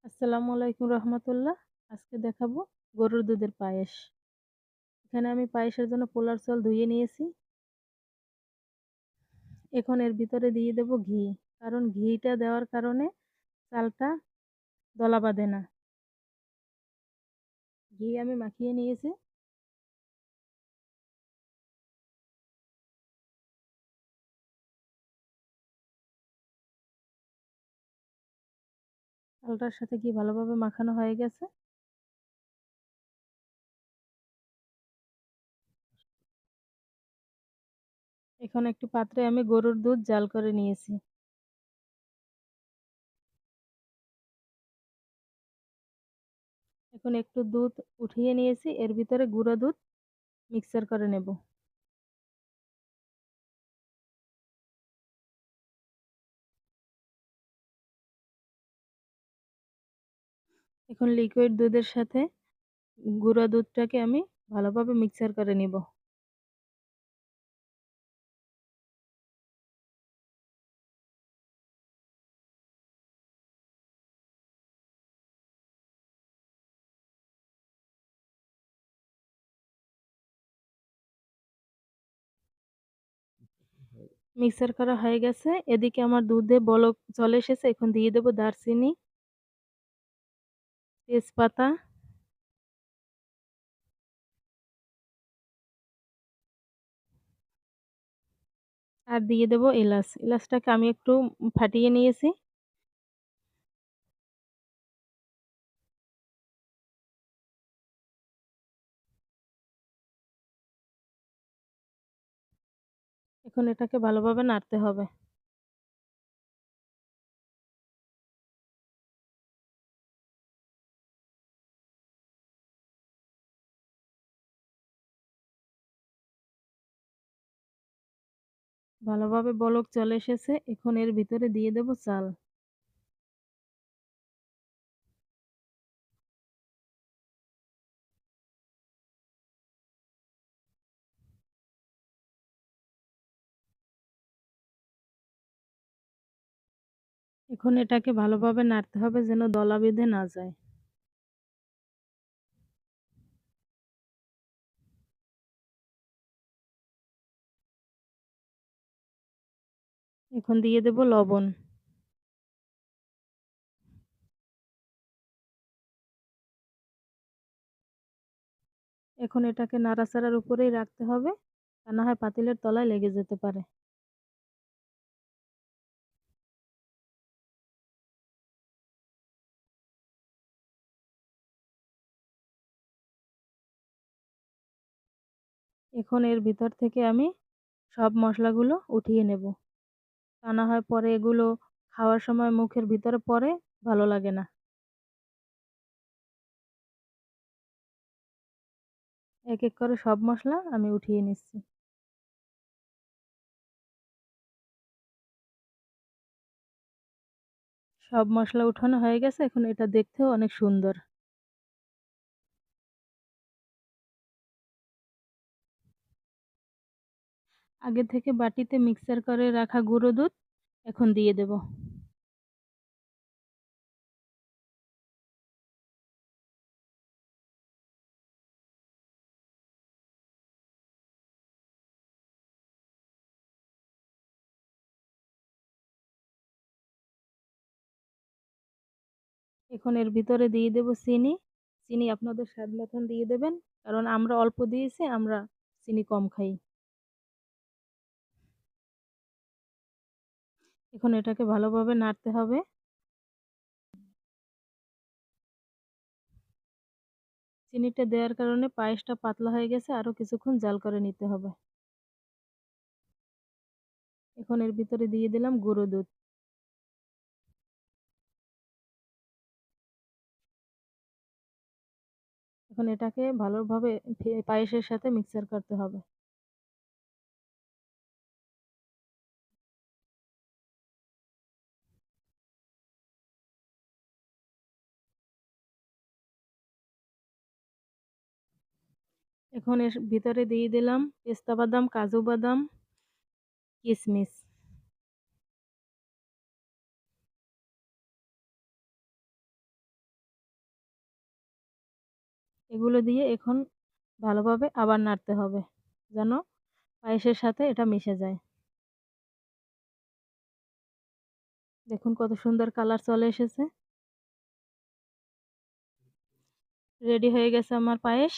আসসালামু আলাইকুম রহমতুল্লাহ। আজকে দেখাবো গরুর দুধের পায়েস। এখানে আমি পায়েসের জন্য পোলার চাল ধুয়ে নিয়েছি। এখন এর ভিতরে দিয়ে দেব ঘি, কারণ ঘিটা দেওয়ার কারণে চালটা দলা বাঁধে না। ঘি আমি মাখিয়ে নিয়েছি। চালটার সাথে ঘি ভালোভাবে মাখানো হয়ে গেছে। এখন একটি পাত্রে আমি গরুর দুধ জাল করে নিয়েছি। এখন একটু দুধ উঠিয়ে নিয়েছি, এর ভিতরে গুঁড়ো দুধ মিক্সার করে নেব। এখন লিকুইড দুধের সাথে গুঁড়ো দুধটাকে আমি ভালোভাবে মিক্সার করে নিব। মিক্সার করা হয়ে গেছে। এদিকে আমার দুধে বলক চলে এসেছে। এখন দিয়ে দেব দারচিনি, তেজপাতা আর দিয়ে দেব এলাচ। এলাচটাকে আমি একটু ফাটিয়ে নিয়েছি। এখন এটাকে ভালোভাবে নাড়তে হবে। ভালোভাবে বলক চলে এসেছে। এখন এর ভিতরে দিয়ে দেব চাল। এখন এটাকে ভালোভাবে নাড়তে হবে যেন দলা বেঁধে না যায়। এখন দিয়ে দেব লবণ। এখন এটাকে নাড়াচাড়ার উপরেই রাখতে হবে, তা না হয় পাতিলের তলায় লেগে যেতে পারে। এখন এর ভিতর থেকে আমি সব মশলাগুলো উঠিয়ে নেব, তা না হয় পরে এগুলো খাওয়ার সময় মুখের ভিতরে পড়ে, ভালো লাগে না। এক এক করে সব মশলা আমি উঠিয়ে নিচ্ছি। সব মশলা উঠানো হয়ে গেছে। এখন এটা দেখতেও অনেক সুন্দর। আগে থেকে বাটিতে মিক্সার করে রাখা গুঁড়ো দুধ এখন দিয়ে দেব। এখন এর ভিতরে দিয়ে দেব চিনি। চিনি আপনাদের স্বাদ মতন দিয়ে দেবেন, কারণ আমরা অল্প দিয়েছি, আমরা চিনি কম খাই। এখন এটাকে ভালোভাবে নাড়তে হবে। চিনিটা দেওয়ার কারণে পায়েসটা পাতলা হয়ে গেছে, আরো কিছুক্ষণ জাল করে নিতে হবে। এখন এর ভিতরে দিয়ে দিলাম গুঁড়ো দুধ। এখন এটাকে ভালোভাবে পায়েসের সাথে মিক্সার করতে হবে। এখন এর ভিতরে দিয়ে দিলাম পেস্তা বাদাম, কাজু বাদাম, কিশমিশ। এগুলো দিয়ে এখন ভালোভাবে আবার নাড়তে হবে যেন পায়েসের সাথে এটা মিশে যায়। দেখুন কত সুন্দর কালার চলে এসেছে। রেডি হয়ে গেছে আমার পায়েস।